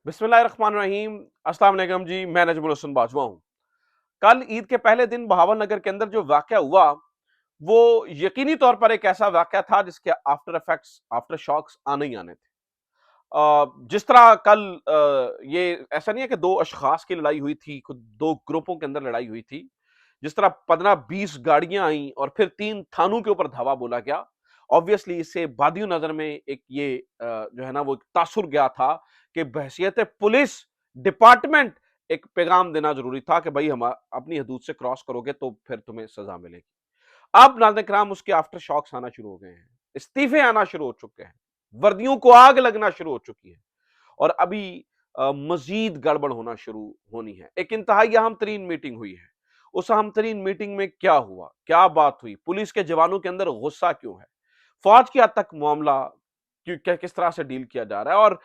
बिस्मिल्लाहिर्रहमानिर्रहीम। अस्सलाम वालेकुम जी, मैं नजमुल हसन बाजवा हूं। कल ईद के पहले दिन बहावल नगर के अंदर जो वाकया हुआ वो यकीनी तौर पर एक ऐसा वाकया था जिसके आफ्टर इफेक्ट्स, आफ्टर शॉक्स आने ही आने थे। जिस तरह कल ये ऐसा नहीं है कि दो अशखास की लड़ाई हुई थी, खुद दो ग्रुपों के अंदर लड़ाई हुई थी। जिस तरह 15-20 गाड़ियां आई और फिर 3 थानों के ऊपर धावा बोला गया। ऑब्वियसली इससे बादियों नजर में एक ये जो है ना वो एक तासुर गया था कि बहसियत पुलिस डिपार्टमेंट एक पैगाम देना जरूरी था कि भाई हम अपनी हदूद से क्रॉस करोगे तो फिर तुम्हें सजा मिलेगी। अब नाज़रीन किराम उसके आफ्टर शॉक्स आना शुरू हो गए हैं, इस्तीफे आना शुरू हो चुके हैं, वर्दियों को आग लगना शुरू हो चुकी है और अभी मजीद गड़बड़ होना शुरू होनी है। एक इंतहाई अहम तरीन मीटिंग हुई है। उस अहम तरीन मीटिंग में क्या हुआ, क्या बात हुई, पुलिस के जवानों के अंदर गुस्सा क्यों है, फौज की हद तक मामला किस तरह से डील किया जा रहा है और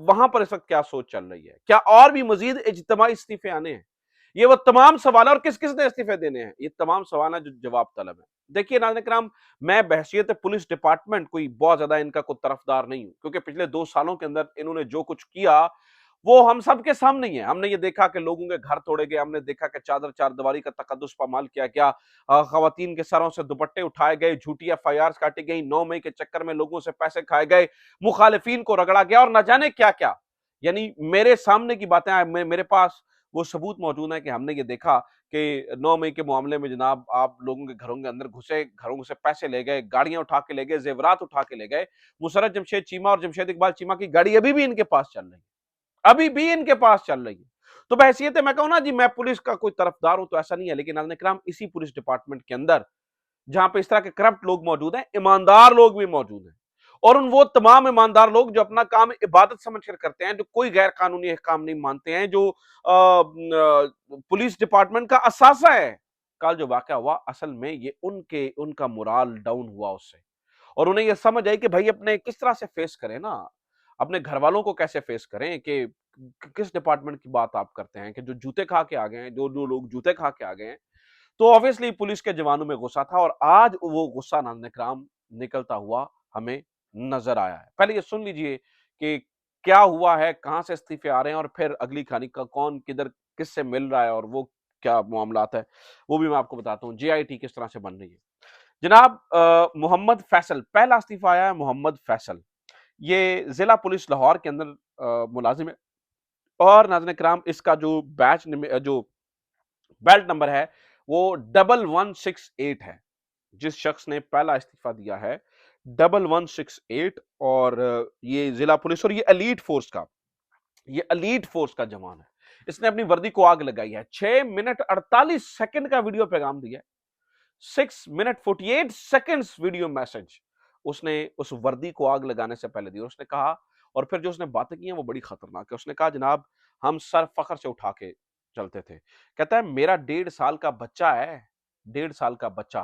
वहां पर इस वक्त क्या सोच चल रही है, क्या और भी मजीद इज्तिमाई इस्तीफे आने हैं। ये वो तमाम सवाल और किस किस ने इस्तीफे देने हैं, ये तमाम सवाल है जो जवाब तलब है। देखिए नाज़रीन किराम, मैं बहसियत पुलिस डिपार्टमेंट कोई बहुत ज्यादा इनका कोई तरफदार नहीं हूं, क्योंकि पिछले 2 सालों के अंदर इन्होंने जो कुछ किया वो हम सबके सामने ही है। हमने ये देखा कि लोगों के घर तोड़े गए, हमने देखा कि चादर चारदीवारी का तकद्दुस पामाल किया गया, खवातीन के सरों से दुपट्टे उठाए गए, झूठी एफआईआर काटी गई, 9 मई के चक्कर में लोगों से पैसे खाए गए, मुखालिफिन को रगड़ा गया और न जाने क्या क्या। यानी मेरे सामने की बातें मेरे पास वो सबूत मौजूद है कि हमने ये देखा कि 9 मई के मामले में जनाब आप लोगों के घरों के अंदर घुसे, घरों से पैसे ले गए, गाड़ियां उठा के ले गए, जेवरात उठा के ले गए। मुशर्रफ जमशेद चीमा और जमशेद इकबाल चीमा की गाड़ी अभी भी इनके पास चल रही है, अभी भी इनके पास चल रही है। तो बहसियत मैं कहूं ना जी, मैं पुलिस का कोई तरफदार हूं तो ऐसा नहीं है, लेकिन नाज़रीन किराम इसी पुलिस डिपार्टमेंट के अंदर जहां पे इस तरह के करप्ट लोग मौजूद हैं, ईमानदार लोग भी मौजूद हैं। और उन वो तमाम ईमानदार लोग जो अपना काम इबादत समझकर करते हैं, जो कोई गैर कानूनी काम नहीं मानते हैं, जो पुलिस डिपार्टमेंट का असासा है। कल जो वाकया हुआ असल में ये उनका मोराल डाउन हुआ उससे, और उन्हें यह समझ आई कि भाई अपने किस तरह से फेस करें ना, अपने घर वालों को कैसे फेस करें कि किस डिपार्टमेंट की बात आप करते हैं कि जो जूते खा के आ गए हैं, जो जो लोग जूते खा के आ गए हैं। तो ऑब्वियसली पुलिस के जवानों में गुस्सा था और आज वो गुस्सा नाम निकलता हुआ हमें नजर आया है। पहले ये सुन लीजिए कि क्या हुआ है, कहां से इस्तीफे आ रहे हैं और फिर अगली कहानी का कौन किधर किससे मिल रहा है और वो क्या मामलात है, वो भी मैं आपको बताता हूं। जेआईटी किस तरह से बन रही है जनाब। मोहम्मद फैसल पहला इस्तीफा आया है। मोहम्मद फैसल ये जिला पुलिस लाहौर के अंदर मुलाजिम है और नाज़रीन किराम इसका जो जो बेल्ट नंबर है वो 1168 है। जिस शख्स ने पहला इस्तीफा दिया है 1168, और ये जिला पुलिस और ये एलीट फोर्स का जवान है। इसने अपनी वर्दी को आग लगाई है। 6 मिनट 48 सेकंड का वीडियो पैगाम दिया है। 6 मिनट 48 सेकंड्स वीडियो मैसेज उसने उस वर्दी को आग लगाने से पहले दी। उसने कहा, और फिर जो उसने बातें की हैं वो बड़ी खतरनाक है। उसने कहा जनाब हम सर फखर से उठा के चलते थे। कहता है मेरा 1.5 साल का बच्चा है, 1.5 साल का बच्चा।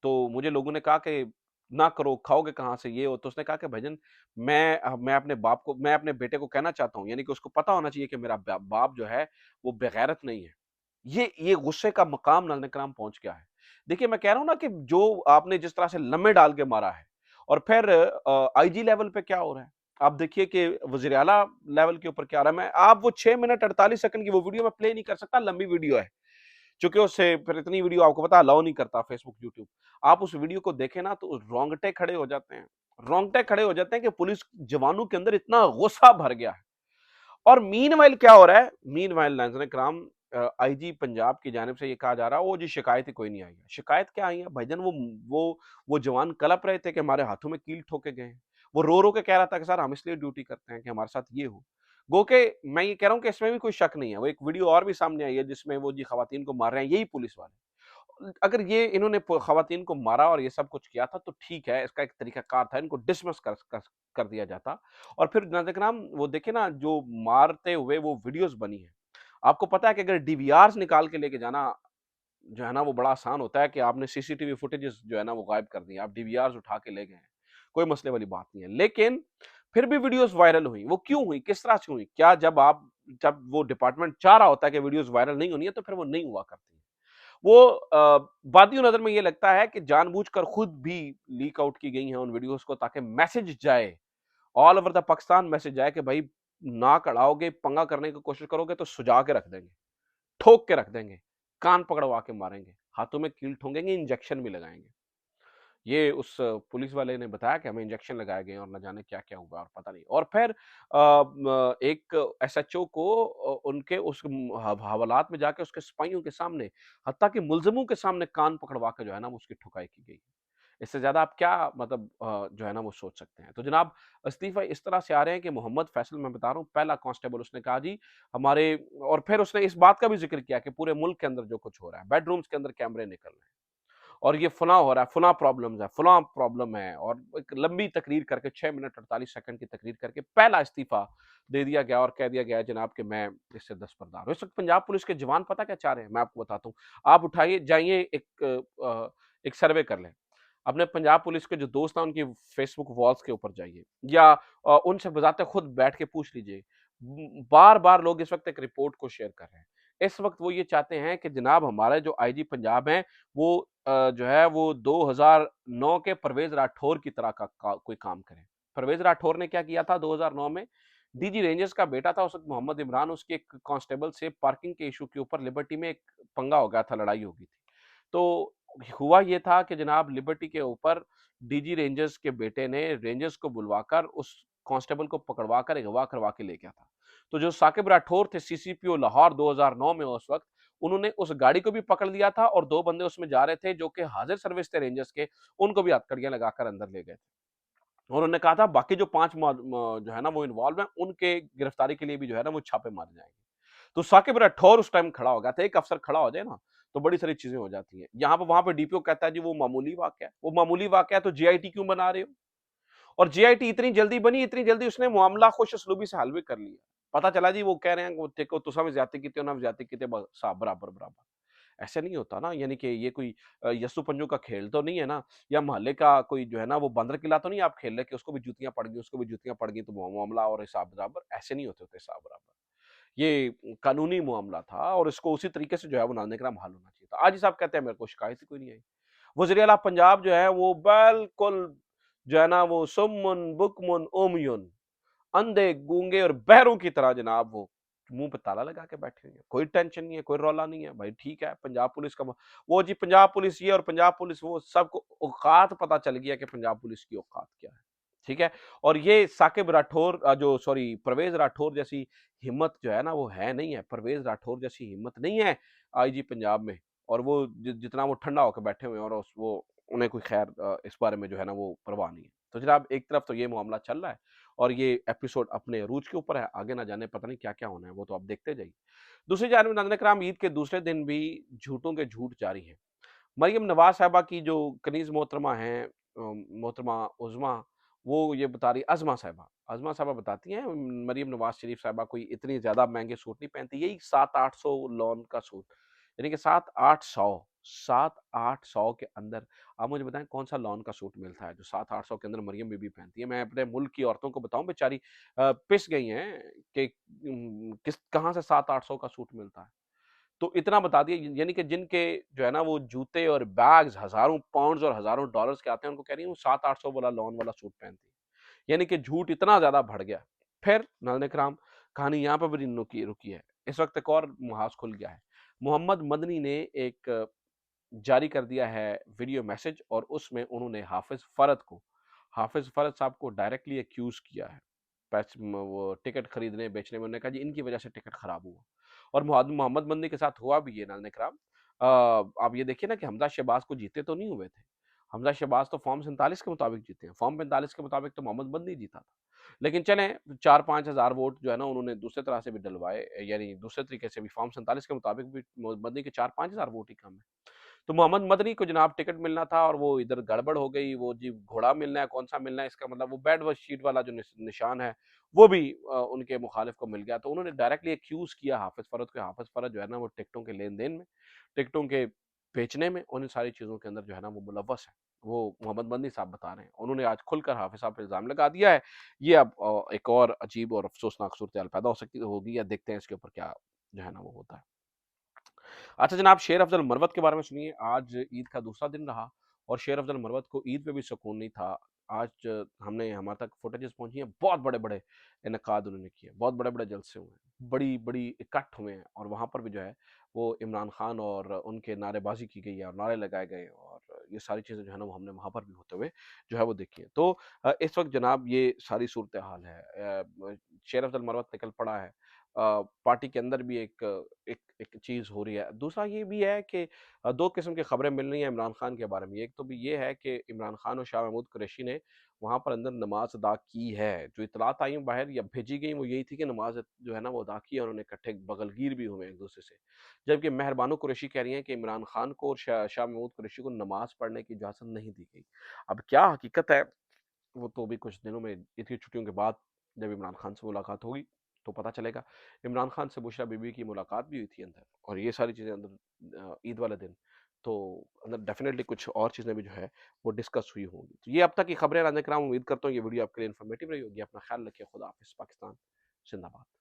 तो मुझे लोगों ने कहा कि ना करो, खाओगे कहां से, ये हो। तो उसने कहा कि भाईजान मैं अपने बाप को, मैं अपने बेटे को कहना चाहता हूं, यानी कि उसको पता होना चाहिए कि मेरा बाप जो है वो बेगैरत नहीं है। ये गुस्से का मकाम नाज़रीन किराम पहुंच गया है। देखिए मैं कह रहा हूं ना कि जो आपने जिस तरह से लम्हे डाल के मारा है और फिर आईजी लेवल पे क्या हो रहा है, आप देखिए कि वजीर आला लेवल के ऊपर क्या आ रहा है। मैं आप वो 6 मिनट 48 सेकंड की वो वीडियो मैं प्ले नहीं कर सकता, लंबी वीडियो है, चूंकि उससे फिर इतनी वीडियो आपको पता अलाउ नहीं करता फेसबुक यूट्यूब। आप उस वीडियो को देखें ना तो रोंगटे खड़े हो जाते हैं, रोंगटे खड़े हो जाते हैं कि पुलिस जवानों के अंदर इतना गुस्सा भर गया है। और मीनवाइल क्या हो रहा है, मीनवाइल नाज़रीन किराम आईजी पंजाब की जानिब से ये कहा जा रहा है वो जी शिकायत ही कोई नहीं आई है। शिकायत क्या आई है भाईजान, वो जवान कलप रहे थे कि हमारे हाथों में कील ठोके गए हैं। वो रो के कह रहा था कि सर हम इसलिए ड्यूटी करते हैं कि हमारे साथ ये हो। गो के मैं ये कह रहा हूं कि इसमें भी कोई शक नहीं है। वो एक वीडियो और भी सामने आई है जिसमें वो जी खवातीन को मार रहे हैं यही पुलिस वाले। अगर ये इन्होंने खवातीन को मारा और ये सब कुछ किया था तो ठीक है, इसका एक तरीकाकार था, इनको डिसमिस कर दिया जाता। और फिर नाज़रीन वो देखे ना जो मारते हुए वो वीडियोस बनी है। आपको पता है कि अगर डीवीआर्स निकाल के लेके जाना जो है ना वो बड़ा आसान होता है कि आपने सीसीटीवी फुटेजेस जो है ना वो गायब कर दी, आप डीवीआर्स उठा के ले गए हैं, कोई मसले वाली बात नहीं है। लेकिन फिर भी वीडियोस वायरल हुई, वो क्यों हुई, किस तरह से हुई? क्या जब वो डिपार्टमेंट चाह रहा होता है कि वीडियोस वायरल नहीं होनी है तो फिर वो नहीं हुआ करती है। वो बादियों नजर में ये लगता है कि जानबूझकर खुद भी लीक आउट की गई हैं उन वीडियोस को, ताकि मैसेज जाए, all over the Pakistan message जाए कि भाई नाक अड़ाओगे, पंगा करने की कोशिश करोगे तो सुजा के रख देंगे, ठोक के रख देंगे, कान पकड़वा के मारेंगे, हाथों में कील ठोंकेंगे, इंजेक्शन भी लगाएँगे। ये उस पुलिस वाले ने बताया कि हमें इंजेक्शन लगाए गए और न जाने क्या-क्या हुआ और पता नहीं। और फिर एक एसएचओ को उनके उस हवालात में जाके उसके सिपाहियों के सामने, हत्ता कि मुल्ज़िमों के सामने कान पकड़वा के जो है ना, वो उसकी ठुकाई की गई। इससे ज़्यादा आप क्या मतलब जो है ना वो सोच सकते हैं। तो जनाब इस्तीफ़ा इस तरह से आ रहे हैं कि मोहम्मद फैसल मैं बता रहा हूँ पहला कांस्टेबल उसने कहा जी हमारे और फिर उसने इस बात का भी ज़िक्र किया कि पूरे मुल्क के अंदर जो कुछ हो रहा है, बेडरूम्स के अंदर कैमरे निकल रहे हैं। और ये फलाँ हो रहा है, फलाँ प्रॉब्लम्स है, फलाँ प्रॉब्लम है और एक लंबी तकरीर करके 6 मिनट 48 सेकंड की तकरीर करके पहला इस्तीफ़ा दे दिया गया और कह दिया गया जनाब कि मैं इससे दस्तबरदार हूँ। इस वक़्त पंजाब पुलिस के जवान पता क्या चाह रहे हैं? मैं आपको बताता हूँ। आप उठाइए जाइए एक सर्वे कर लें। अपने पंजाब पुलिस के जो दोस्त हैं उनकी फेसबुक वॉल्स के ऊपर जाइए या उनसे बज़ाते खुद बैठ के पूछ लीजिए। बार-बार लोग इस वक़्त एक रिपोर्ट को शेयर कर रहे हैं। इस वक़्त वो ये चाहते हैं कि जनाब हमारे जो आईजी पंजाब हैं वो जो है वो 2009 के परवेज़ राठौर की तरह का कोई काम करें। परवेज़ राठौर ने क्या किया था 2009 में डीजी रेंजर्स का बेटा था उस वक़्त मोहम्मद इमरान उसके एक कांस्टेबल से पार्किंग के इश्यू के ऊपर लिबर्टी में एक पंगा हो गया था, लड़ाई हो गई थी। तो हुआ ये था कि जनाब लिबर्टी के ऊपर डीजी रेंजर्स के बेटे ने रेंजर्स को बुलवाकर उस कांस्टेबल को पकड़वाकर अगवा करवा के ले गया था। तो जो साकिब राठौर थे सीसीपीओ लाहौर 2009 में उस वक़्त उन्होंने उस गाड़ी को भी पकड़ लिया था और 2 बंदे उसमें जा रहे थे जो कि हाज़िर सर्विस थे रेंजर्स के, उनको भी हथकड़ियाँ लगाकर अंदर ले गए थे। और उन्होंने कहा था बाकी जो 5 जो है ना वो इन्वॉल्व हैं, उनके गिरफ्तारी के लिए भी जो है ना वो छापे मारे जाएँगे। तो साकिब राठौर उस टाइम खड़ा हो गया था, एक अफ़सर खड़ा हो जाए ना, तो बड़ी सारी चीज़ें हो जाती हैं। यहाँ पे वहाँ पे डीपीओ कहता है जी वो मामूली वाक़या है, वो मामूली वाक़या है तो जेआईटी क्यों बना रहे हो? और जेआईटी इतनी जल्दी बनी, इतनी जल्दी उसने मामला खुश उसलूबी से हल भी कर लिया। पता चला जी वो कह रहे हैं वो देखो तुसां भी ज़्यादती कीती, उन्हां भी ज़्यादती कीती, सब बराबर-बराबर। ऐसे नहीं होता ना, यानी कि ये कोई यस्सु पंजों का खेल तो नहीं है ना, या मोहल्ले का कोई जो है ना वो बंदर किला तो नहीं आप खेल रहे कि उसको भी जूतियाँ पड़ गई, उसको भी जूतियाँ पड़ गई तो मामला और हिसाब बराबर, ऐसे नहीं होते हिसाब बराबर। ये कानूनी मामला था और इसको उसी तरीके से जो है वो नाज़िम हल होना चाहिए था। आज ही साहब कहते हैं मेरे को शिकायत ही कोई नहीं आई। वज़ीर आला पंजाब जो है वो बिल्कुल जो है ना वो सुम्मुन, बुकमुन, उम्युन अंधे, गूंगे और बहरों की तरह जनाब वो मुँह पे ताला लगा के बैठे हुए हैं। कोई टेंशन नहीं है, कोई रौला नहीं है। भाई ठीक है, पंजाब पुलिस का वो जी पंजाब पुलिस ये और पंजाब पुलिस वो सबको औकात पता चल गया कि पंजाब पुलिस की औकात क्या है। ठीक है? और ये साकिब राठौर जो सॉरी परवेज़ राठौर जैसी हिम्मत जो है ना वो है नहीं है। परवेज़ राठौर जैसी हिम्मत नहीं है आईजी पंजाब में और वो जितना वो ठंडा होके बैठे हुए हैं और उस वो उन्हें कोई ख़ैर इस बारे में जो है ना वो परवाह नहीं है। तो जनाब एक तरफ तो ये मामला चल रहा है और ये एपिसोड अपने अरूज के ऊपर है, आगे ना जाने पता नहीं क्या-क्या होना है, वो तो आप देखते जाइए। दूसरी जानिब नाज़रीन इकराम ईद के दूसरे दिन भी झूठों के झूठ जारी हैं। मरियम नवाज़ साहिबा की जो कनीज़ मोहतरमा हैं मोहतरमा उज़्मा, वो ये बता रही अज़मा साहिबा बताती हैं मरियम नवाज़ शरीफ साहिबा कोई इतनी ज़्यादा महँगे सूट नहीं पहनती, यही 700-800 लॉन का सूट, यानी कि 7-800 के अंदर आप मुझे बताएँ कौन-सा लॉन का सूट मिलता है जो 7-800 के अंदर मरियम बीबी पहनती है। मैं अपने मुल्क की औरतों को बताऊँ बेचारी पिस गई हैं कि किस कहाँ से 7-800 का सूट मिलता है। तो इतना बता दिया यानी कि जिनके जो है ना वो जूते और बैग्स हज़ारों पाउंड्स और हज़ारों डॉलर्स के आते हैं, उनको कह रही हूँ 7-800 वाला लॉन वाला सूट पहनती है। यानी कि झूठ इतना ज़्यादा बढ़ गया। फिर नाज़रीन इकराम कहानी यहाँ पे भी नहीं रुकी रुकी है। इस वक़्त एक और मुहाज़ खुल गया है। मोहम्मद मदनी ने एक जारी कर दिया है वीडियो मैसेज और उसमें उन्होंने हाफ़िज़ फ़रद साहब को डायरेक्टली एक्यूज़ किया है। वो टिकट खरीदने, बेचने में उन्होंने कहा जी इनकी वज़ह से टिकट खराब हुआ और मोहम्मद मदनी के साथ हुआ भी ये नाज़रीन इकराम। आप ये देखिए ना कि हमज़ा शहबाज़ को जीते तो नहीं हुए थे। हमज़ा शहबाज़ तो फॉर्म 47 के मुताबिक जीते हैं। फॉर्म 45 के मुताबिक तो मोहम्मद मदनी जीता था। लेकिन चलें 4-5 हज़ार वोट जो है ना उन्होंने दूसरे तरह से भी डलवाए यानी दूसरे तरीके से भी फॉर्म 47 के मुताबिक भी मदनी के 4-5 हज़ार वोट ही कम है। तो मोहम्मद मदनी को जनाब टिकट मिलना था और वो इधर गड़बड़ हो गई, वो जी घोड़ा मिलना है, कौन-सा मिलना है, इसका मतलब वो बैड व शीट वाला जो निशान है, वो भी उनके मुखालिफ को मिल गया। तो उन्होंने डायरेक्टली एक्यूज़ किया हाफ़िज़ फ़रद को। हाफ़िज़ फ़रद जो है ना वो टिकटों के लेन-देन में, टिकटों के बेचने में, उन सारी चीज़ों के अंदर जो है ना वो मुलव्वस है। वो मोहम्मद मदनी साहब बता रहे हैं। उन्होंने आज खुलकर हाफ़िज़ साहब पे इल्ज़ाम लगा दिया है। ये अब एक और अजीब और अफ़सोसनाक सूरत-ए-हाल पैदा हो सकती होगी या देखते हैं इसके ऊपर क्या जो है ना वो होता है। अच्छा जनाब शेर अफ़ज़ल मरवत के बारे में सुनिए, आज ईद का दूसरा दिन रहा और शेर अफ़ज़ल मरवत को ईद पे भी सुकून नहीं था। आज हमने हमारे तक फुटेजेस पहुँची हैं, बहुत बड़े-बड़े इनेकाद उन्होंने किए, बहुत बड़े-बड़े जलसे हुए हैं, बड़ी-बड़ी इकट्ठ हुए हैं और वहाँ पर भी जो है वो इमरान खान और उनके नारेबाज़ी की गई है और नारे लगाए गए और ये सारी चीज़ें जो है ना वो हमने वहाँ पर भी होते हुए जो है वो देखी हैं। तो इस वक़्त जनाब ये सारी सूरत-ए-हाल है। शेर अफ़ज़ल मरवत निकल पड़ा है। पार्टी के अंदर भी एक एक चीज़ हो रही है। दूसरा ये भी है कि 2 किस्म की खबरें मिल रही हैं इमरान खान के बारे में। एक तो भी ये है कि इमरान खान और शाह महमूद कुरैशी ने वहाँ पर अंदर नमाज़ अदा की है। जो इत्तलात आई हैं बाहर या भेजी गई वो यही थी कि नमाज़ जो है ना वो अदा की है, उन्होंने इकट्ठे बगलगीर भी हुए हैं एक-दूसरे से। जबकि मेहरबानो कुरैशी कह रही हैं कि इमरान खान को और शाह महमूद कुरैशी को नमाज़ पढ़ने की इजाज़त नहीं दी गई। अब क्या हकीकत है वो तो अभी कुछ दिनों में ईद की छुट्टियों के बाद जब इमरान खान से मुलाकात होगी तो पता चलेगा। इमरान खान से बुशरा बीबी की मुलाकात भी हुई थी अंदर और ये सारी चीज़ें अंदर ईद वाले दिन तो अंदर डेफ़िनेटली कुछ और चीज़ें भी जो है वो डिस्कस हुई होंगी। तो ये अब तक की खबरें नाज़रीन किराम उम्मीद करता हूँ ये वीडियो आपके लिए इन्फॉर्मेटिव रही होगी। अपना ख़्याल रखिए। खुदा हाफ़िज़। पाकिस्तान ज़िंदाबाद।